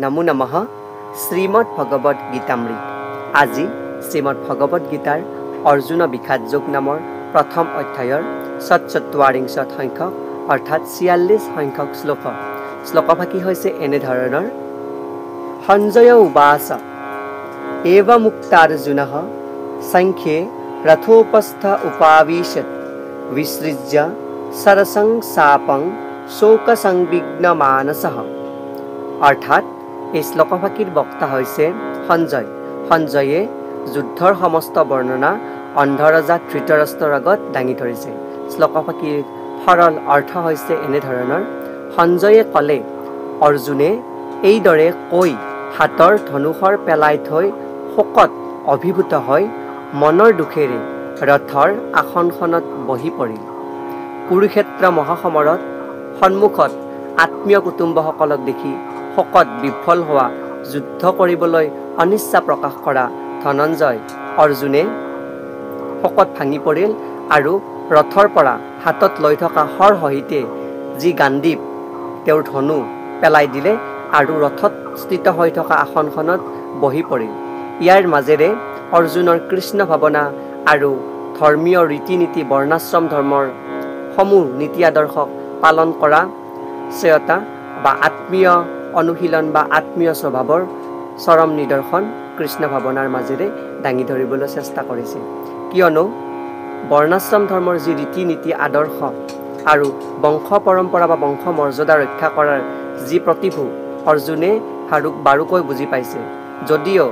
নমো নমঃ শ্ৰীমদ্ ভগবত গীতামৃত। আজি শ্ৰীমদ্ ভগবত গীতাৰ অৰ্জুন বিষাদ যোগ নামৰ প্ৰথম অধ্যায়ৰ ৪৪ সংখ্যক অৰ্থাৎ ৪৬ সংখ্যক শ্লোক। শ্লোকভাগী হৈছে এনেধৰণৰ: সঞ্জয় উবাচ এব মুক্তাৰ্জুনঃ সংখ্যে ৰথোপস্থ উপাবিশত বিসৃজ্য সৰসং চাপং শোক সংবিঘ্ন মানসঃ। অৰ্থাৎ এই শ্লোকভাগীৰ বক্তা হৈছে সঞ্জয়। সঞ্জয়ে যুদ্ধৰ সমস্ত বৰ্ণনা অন্ধৰজা ধৃতৰাষ্ট্ৰৰ আগত দাঙি ধৰিছে। শ্লোকভাগীৰ সৰল অৰ্থ হৈছে এনেধৰণৰ: সঞ্জয়ে ক'লে, অৰ্জুনে এইদৰে কৈ হাতৰ ধনুষৰ পেলাই থৈ শোকত অভিভূত হৈ মনৰ দুখেৰে ৰথৰ আসনখনত বহি পৰিল। কুৰুক্ষেত্ৰ মহাসমৰত সন্মুখত আত্মীয় কুটুম্বসকলক দেখি শোকত বিফল হোৱা, যুদ্ধ কৰিবলৈ অনিচ্ছা প্ৰকাশ কৰা ধনঞ্জয় অৰ্জুনে শোকত ভাঙি পৰিল আৰু ৰথৰ পৰা হাতত লৈ থকা সৰসহিতে যি গাণ্ডীৱ তেওঁৰ ধনু পেলাই দিলে আৰু ৰথত স্থিত হৈ থকা আসনখনত বহি পৰিল। ইয়াৰ মাজেৰে অৰ্জুনৰ কৃষ্ণ ভাৱনা আৰু ধৰ্মীয় ৰীতি নীতি বৰ্ণাশ্ৰম ধৰ্মৰ সমূহ নীতি আদৰ্শক পালন কৰা শ্ৰেয়তা বা আত্মীয় অনুশীলন বা আত্মীয় স্বভাৱৰ চৰম নিদৰ্শন কৃষ্ণ ভাৱনাৰ মাজেৰে দাঙি ধৰিবলৈ চেষ্টা কৰিছিল। কিয়নো বৰ্ণাশ্ৰম ধৰ্মৰ যি ৰীতি নীতি আদৰ্শ আৰু বংশ পৰম্পৰা বা বংশ মৰ্যাদা ৰক্ষা কৰাৰ যি প্ৰতিভূ অৰ্জুনে বাৰুকৈ বুজি পাইছে। যদিও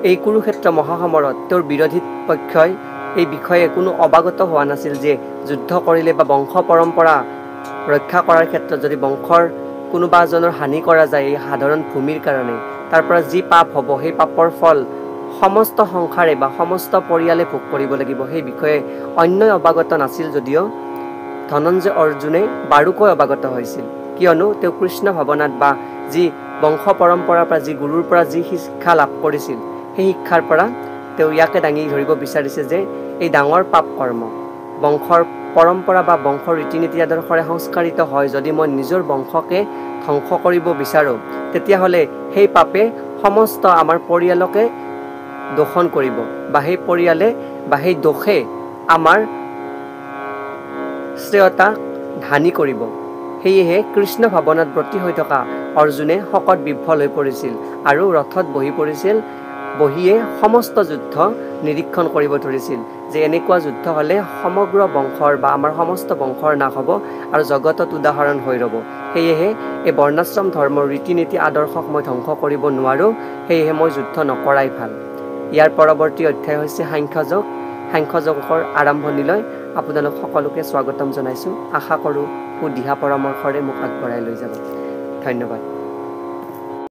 এই কুৰুক্ষেত্ৰ মহাসমৰত তেওঁৰ বিৰোধী পক্ষই এই বিষয়ে কোনো অৱগত হোৱা নাছিল যে যুদ্ধ কৰিলে বা বংশ পৰম্পৰা ৰক্ষা কৰাৰ ক্ষেত্ৰত যদি বংশৰ কোনোবা এজনৰ হানি কৰা যায় এই সাধাৰণ ভূমিৰ কাৰণে, তাৰ পৰা যি পাপ হ'ব সেই পাপৰ ফল সমস্ত সংসাৰে বা সমস্ত পৰিয়ালে ভোগ কৰিব লাগিব, সেই বিষয়ে অন্যই অৱগত নাছিল। যদিও ধনঞ্জয় অৰ্জুনে বাৰুকৈ অৱগত হৈছিল, কিয়নো তেওঁ কৃষ্ণ ভাৱনাত বা যি বংশ পৰম্পৰাৰ পৰা যি গুৰুৰ পৰা যি শিক্ষা লাভ কৰিছিল সেই শিক্ষাৰ পৰা তেওঁ ইয়াকে দাঙি ধৰিব বিচাৰিছে যে এই ডাঙৰ পাপ কৰ্ম বংশৰ পৰম্পৰা বা বংশৰ ৰীতি নীতি আদৰ্শৰে সংস্কাৰিত হয় যদি মই নিজৰ বংশকে ধ্বংস কৰিব বিচাৰোঁ, তেতিয়াহ'লে সেই পাপে সমস্ত আমাৰ পৰিয়ালকে দোষণ কৰিব বা সেই পৰিয়ালে বা সেই দোষে আমাৰ শ্ৰেয়তা হানি কৰিব। সেয়েহে কৃষ্ণ ভাৱনাত ব্ৰতী হৈ থকা অৰ্জুনে শোকত বিফল হৈ পৰিছিল আৰু ৰথত বহি পৰিছিল। বহিয়ে সমস্ত যুদ্ধ নিৰীক্ষণ কৰিব ধৰিছিল যে এনেকুৱা যুদ্ধ হ'লে সমগ্ৰ বংশৰ বা আমাৰ সমস্ত বংশৰ নাশ হ'ব আৰু জগতত উদাহৰণ হৈ ৰ'ব। সেয়েহে এই বৰ্ণাশ্ৰম ধৰ্মৰ ৰীতি নীতি আদৰ্শক মই ধ্বংস কৰিব নোৱাৰোঁ, সেয়েহে মই যুদ্ধ নকৰাই ভাল। ইয়াৰ পৰৱৰ্তী অধ্যায় হৈছে সাংখ্যযোগ। সাংখ্যযোগৰ আৰম্ভণিলৈ আপোনালোক সকলোকে স্বাগতম জনাইছোঁ। আশা কৰোঁ সুদিহা পৰামৰ্শৰে মোক আগবঢ়াই লৈ যাব। ধন্যবাদ।